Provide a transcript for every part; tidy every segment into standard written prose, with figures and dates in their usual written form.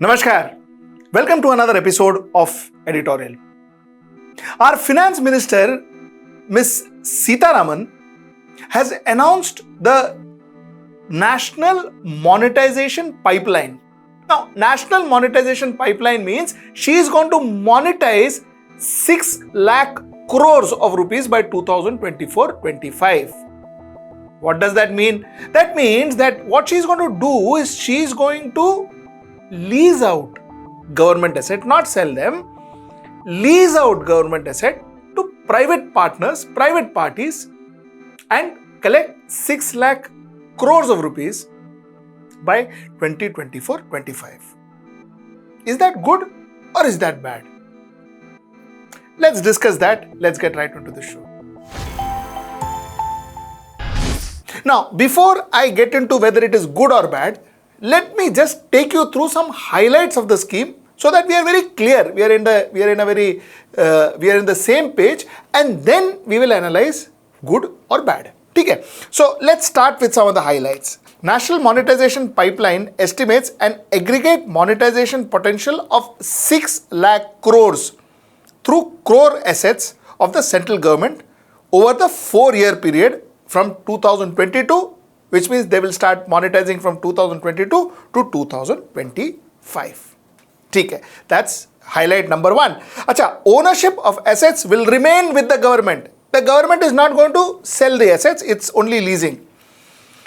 Namaskar. Welcome to another episode of Editorial. Our Finance Minister, Ms. Seetharaman, has announced the National Monetization Pipeline. Now, National Monetization Pipeline means she is going to monetize 6 lakh crores of rupees by 2024-25. What does that mean? That means that what she is going to do is she is going to lease out government asset, not sell them, lease out government asset to private partners, private parties, and collect 6 lakh crores of rupees by 2024-25. Is that good or is that bad? Let's discuss that. Let's get right into the show. Now, before I get into whether it is good or bad, let me just take you through some highlights of the scheme so that we are very clear. We are in the same page, and then we will analyze good or bad. Okay. So let's start with some of the highlights. National Monetization Pipeline estimates an aggregate monetization potential of 6 lakh crores through crore assets of the central government over the 4-year period from 2022, which means they will start monetizing from 2022 to 2025. Okay, that's highlight number 1. Acha, ownership of assets will remain with the government. The government is not going to sell the assets, it's only leasing.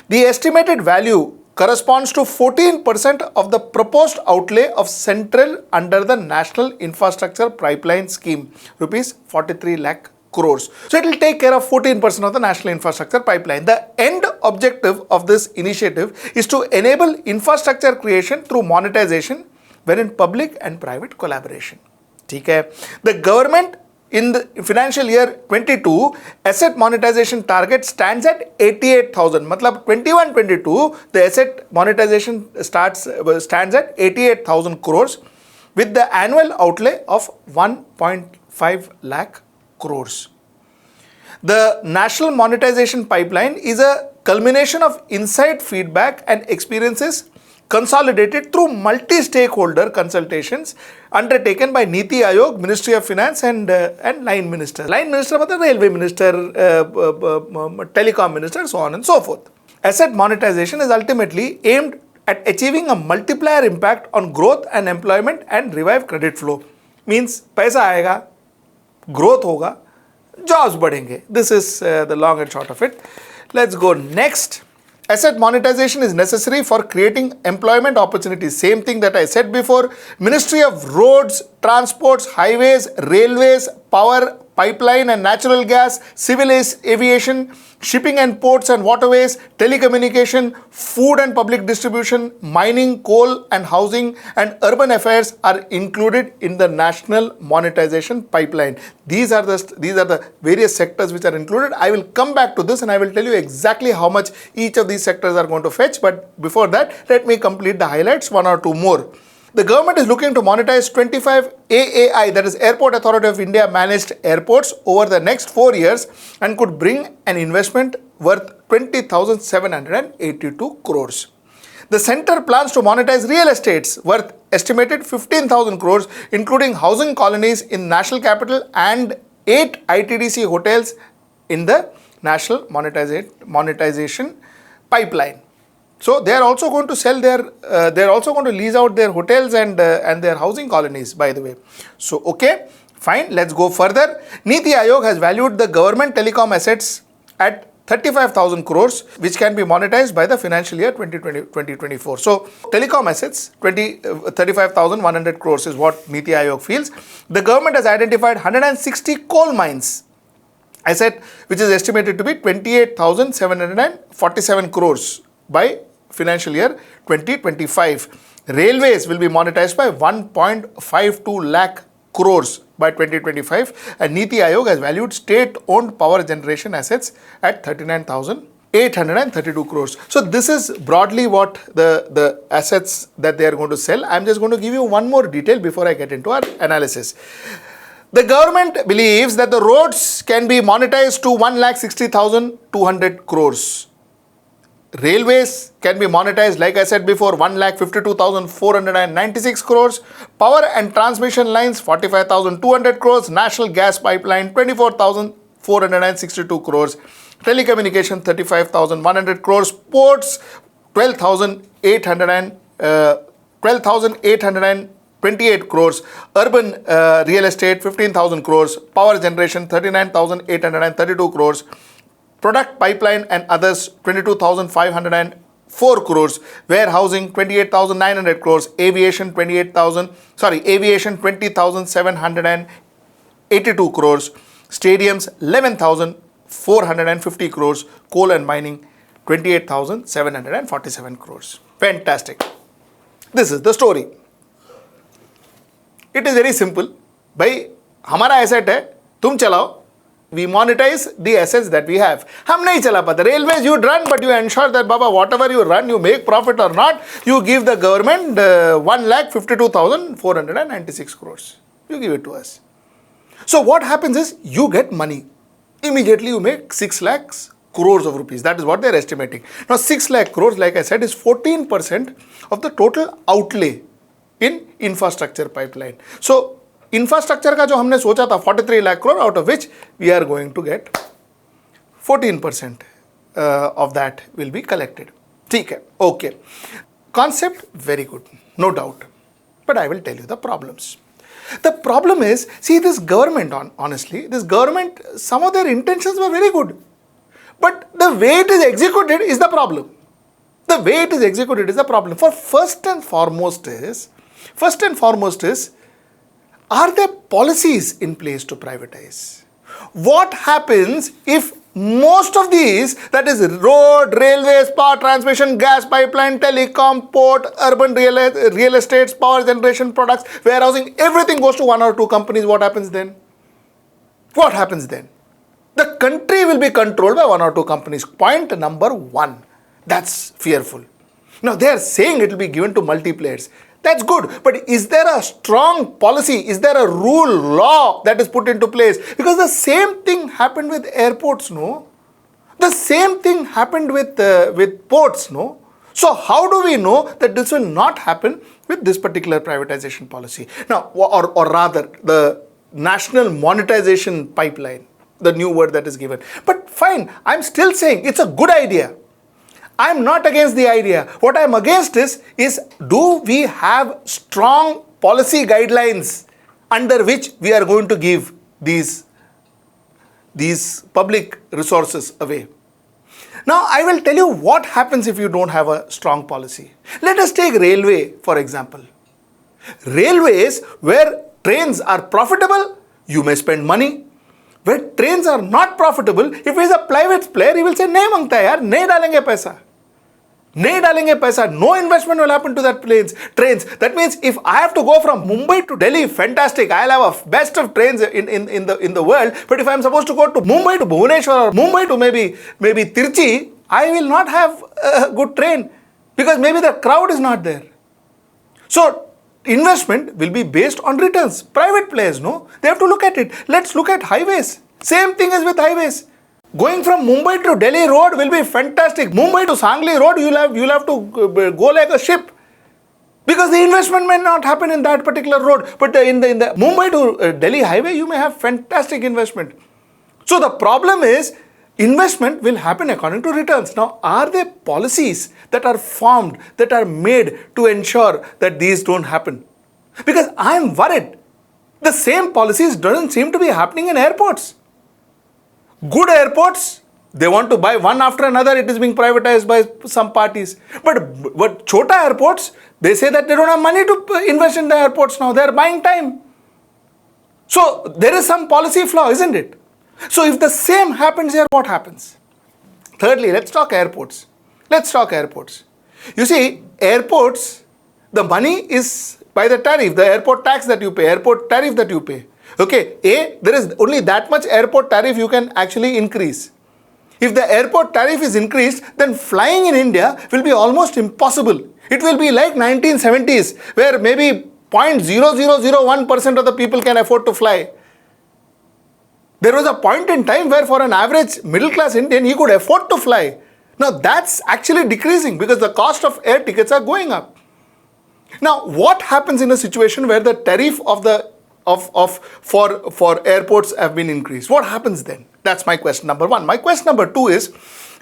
The estimated value corresponds to 14% of the proposed outlay of central under the National Infrastructure Pipeline Scheme, rupees 43 lakh crores. So it will take care of 14% of the National Infrastructure Pipeline. The end objective of this initiative is to enable infrastructure creation through monetization wherein public and private collaboration. Okay. The government in the financial year 22 asset monetization target stands at 88,000. Matlab 21-22 the asset monetization stands at 88,000 crores with the annual outlay of 1.5 lakh crores. The National Monetization Pipeline is a culmination of insight, feedback and experiences consolidated through multi-stakeholder consultations undertaken by Niti Aayog, Ministry of Finance and Line Minister. Line Minister means Railway Minister, Telecom Minister, so on and so forth. Asset monetization is ultimately aimed at achieving a multiplier impact on growth and employment and revive credit flow. Means paisa aayega, growth hoga, jobs badhenge. This is the long and short of it. Let's go next. Asset monetization is necessary for creating employment opportunities. Same thing that I said before. Ministry of Roads, Transports, Highways, Railways, Power, Pipeline and Natural Gas, Civil Aviation, Shipping and Ports and Waterways, Telecommunication, Food and Public Distribution, Mining, Coal and Housing and Urban Affairs are included in the National Monetization Pipeline. These are the various sectors which are included. I will come back to this and I will tell you exactly how much each of these sectors are going to fetch. But before that, let me complete the highlights, 1 or 2 more. The government is looking to monetize 25 AAI, that is Airport Authority of India managed airports over the next 4 years and could bring an investment worth 20,782 crores. The center plans to monetize real estates worth estimated 15,000 crores, including housing colonies in National Capital and 8 ITDC hotels in the National Monetization Pipeline. So they are also going to sell they are also going to lease out their hotels and their housing colonies, by the way. So, okay, fine, let's go further. Niti Aayog has valued the government telecom assets at 35,000 crores, which can be monetized by the financial year 2020-2024. So, telecom assets, 35,100 crores is what Niti Aayog feels. The government has identified 160 coal mines asset, which is estimated to be 28,747 crores by financial year 2025. Railways will be monetized by 1.52 lakh crores by 2025, and Niti Aayog has valued state-owned power generation assets at 39,832 crores. So this is broadly what the assets that they are going to sell. I'm just going to give you one more detail before I get into our analysis. The government believes that the roads can be monetized to 1,60,200 crores. Railways can be monetized, like I said before, 1,52,496 crores. Power and transmission lines, 45,200 crores. National gas pipeline, 24,462 crores. Telecommunication, 35,100 crores. Ports, 12,828 crores. Urban real estate, 15,000 crores. Power generation, 39,832 crores. Product pipeline and others, 22,504 crores. Warehousing, 28,900 crores. Aviation, 20,782 crores. Stadiums, 11,450 crores. Coal and mining, 28,747 crores. Fantastic. This is the story. It is very simple. भाई हमारा asset है, तुम चलाओ. We monetize the assets that we have. हम नहीं चला पाते. Railways you run, but you ensure that Baba, whatever you run, you make profit or not, you give the government 1,52,496 crores. You give it to us. So what happens is you get money. Immediately you make 6 lakhs crores of rupees. That is what they are estimating. Now 6 lakh crores, like I said, is 14% of the total outlay in infrastructure pipeline. So infrastructure का जो हमने सोचा था 43 lakh crore, out of which we are going to get 14% of that will be collected. ठीक है, okay. Concept very good, no doubt, but I will tell you the problems. The problem is, see, this government, honestly, this government, some of their intentions were very good, but the way it is executed is the problem. The way it is executed is the problem. For first and foremost is, are there policies in place to privatize? What happens if most of these, that is road, railways, power transmission, gas pipeline, telecom, port, urban real estates, power generation products, warehousing, everything goes to one or two companies? What happens then? What happens then? The country will be controlled by one or two companies. Point number one. That's fearful. Now they are saying it will be given to multiplayers. That's good, but is there a strong policy? Is there a rule, law that is put into place? Because the same thing happened with airports, no? The same thing happened with ports, no? So how do we know that this will not happen with this particular privatization policy? Now, or rather, the national monetization pipeline, the new word that is given. But fine, I'm still saying it's a good idea. I'm not against the idea. What I'm against is do we have strong policy guidelines under which we are going to give these public resources away? Now, I will tell you what happens if you don't have a strong policy. Let us take railway, for example. Railways, where trains are profitable, you may spend money. Where trains are not profitable, if he is a private player, he will say, nahi mangta hai yaar, nahi dalenge paisa. नहीं डालेंगे पैसा, no investment will happen to that trains. That means if I have to go from Mumbai to Delhi, fantastic, I'll have a best of trains in the world. But if I'm supposed to go to Mumbai to Bhubaneswar or Mumbai to maybe Tirchi, I will not have a good train because maybe the crowd is not there. So investment will be based on returns. Private players, no, they have to look at it. Let's look at highways. Same thing as with highways. Going from Mumbai to Delhi road will be fantastic. Mumbai to Sangli road, you'll have to go like a ship because the investment may not happen in that particular road. But in the Mumbai to Delhi highway, you may have fantastic investment. So the problem is investment will happen according to returns. Now, are there policies that are formed, that are made to ensure that these don't happen? Because I am worried. The same policies doesn't seem to be happening in airports. Good airports, they want to buy one after another, it is being privatized by some parties. But chota airports, they say that they don't have money to invest in the airports now, they are buying time. So there is some policy flaw, isn't it? So if the same happens here, what happens? Thirdly, let's talk airports. You see, airports, the money is by the tariff, the airport tax that you pay, airport tariff that you pay. Okay, there is only that much airport tariff you can actually increase. If the airport tariff is increased, then flying in India will be almost impossible. It will be like 1970s, where maybe 0.0001% of the people can afford to fly. There was a point in time where for an average middle class Indian, he could afford to fly. Now that's actually decreasing because the cost of air tickets are going up. Now what happens in a situation where the tariff of the for airports have been increased? What happens then? That's my question number one. My question number two is,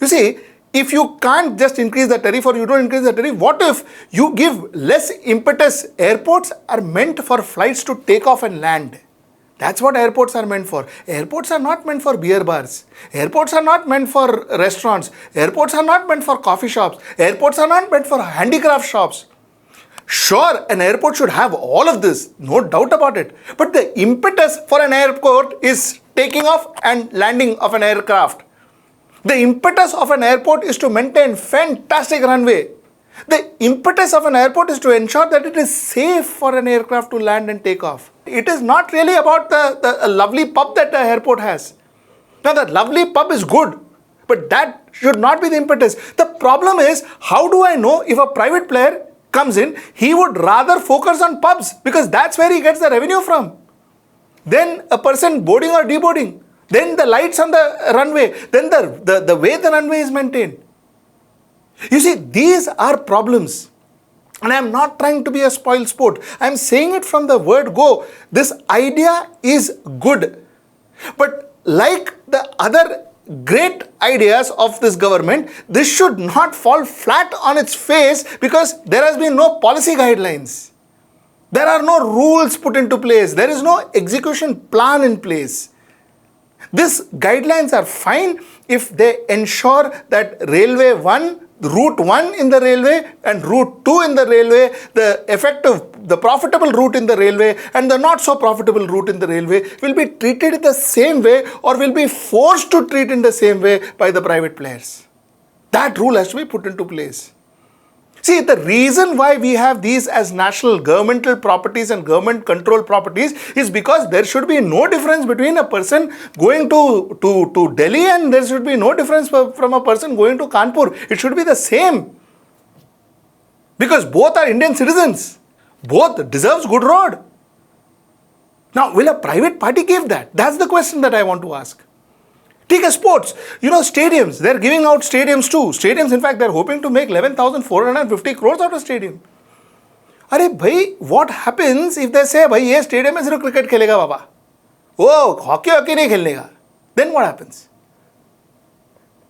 you see, if you can't just increase the tariff or you don't increase the tariff, what if you give less impetus? Airports are meant for flights to take off and land. That's what airports are meant for. Airports are not meant for beer bars. Airports are not meant for restaurants. Airports are not meant for coffee shops. Airports are not meant for handicraft shops. Sure, an airport should have all of this, no doubt about it. But the impetus for an airport is taking off and landing of an aircraft. The impetus of an airport is to maintain fantastic runway. The impetus of an airport is to ensure that it is safe for an aircraft to land and take off. It is not really about the lovely pub that the airport has. Now, that lovely pub is good, but that should not be the impetus. The problem is, how do I know if a private player comes in, he would rather focus on pubs because that's where he gets the revenue from. Then a person boarding or deboarding. Then the lights on the runway. Then the way the runway is maintained. You see, these are problems. And I am not trying to be a spoil sport. I am saying it from the word go. This idea is good. But like the other great ideas of this government, this should not fall flat on its face because there has been no policy guidelines. There are no rules put into place. There is no execution plan in place. These guidelines are fine if they ensure that route 1 in the railway and route 2 in the railway, the profitable route in the railway and the not so profitable route in the railway will be treated the same way or will be forced to treat in the same way by the private players. That rule has to be put into place. See, the reason why we have these as national governmental properties and government controlled properties is because there should be no difference between a person going to Delhi and there should be no difference from a person going to Kanpur. It should be the same. Because both are Indian citizens. Both deserves good road. Now, will a private party give that? That's the question that I want to ask. Take a sports, stadiums, they're giving out stadiums too. Stadiums, in fact, they're hoping to make 11,450 crores out of stadium. Arey bhai, what happens if they say, bhai, ye stadium mein sirf cricket khelega baba. Oh, hockey nahi khelne ka. Then what happens?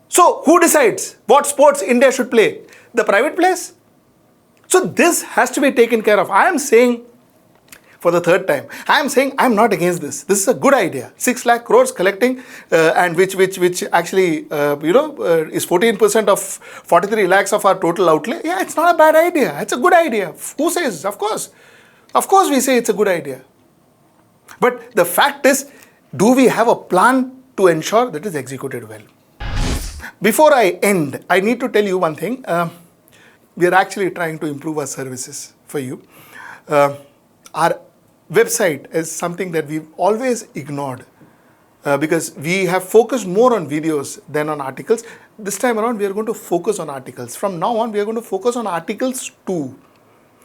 So, who decides what sports India should play? The private players? So, this has to be taken care of. I am saying, for the third time, I am saying I am not against this. This is a good idea. 6 lakh crores collecting and which actually, is 14% of 43 lakhs of our total outlay. Yeah, it's not a bad idea. It's a good idea. Who says? Of course. Of course we say it's a good idea. But the fact is, do we have a plan to ensure that is executed well? Before I end, I need to tell you one thing. We are actually trying to improve our services for you. Our website is something that we've always ignored because we have focused more on videos than on articles. This time around, we are going to focus on articles. From now on, we are going to focus on articles too.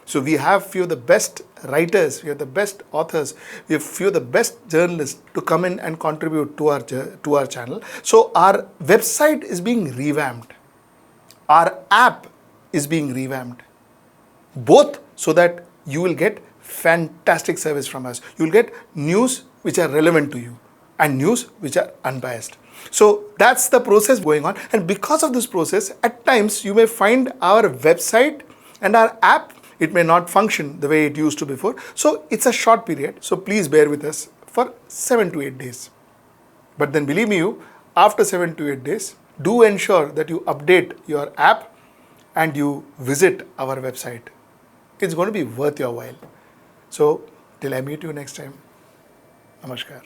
So we have few of the best writers, we have the best authors, we have few of the best journalists to come in and contribute to our channel. So our website is being revamped. Our app is being revamped. Both so that you will get fantastic service from us. You will get news which are relevant to you and news which are unbiased. So that's the process going on. And because of this process, at times you may find our website and our app, it may not function the way it used to before. So it's a short period. So please bear with us for 7 to 8 days. But then believe me, after 7 to 8 days, do ensure that you update your app and you visit our website. It's going to be worth your while. So, till I meet you next time, Namaskar.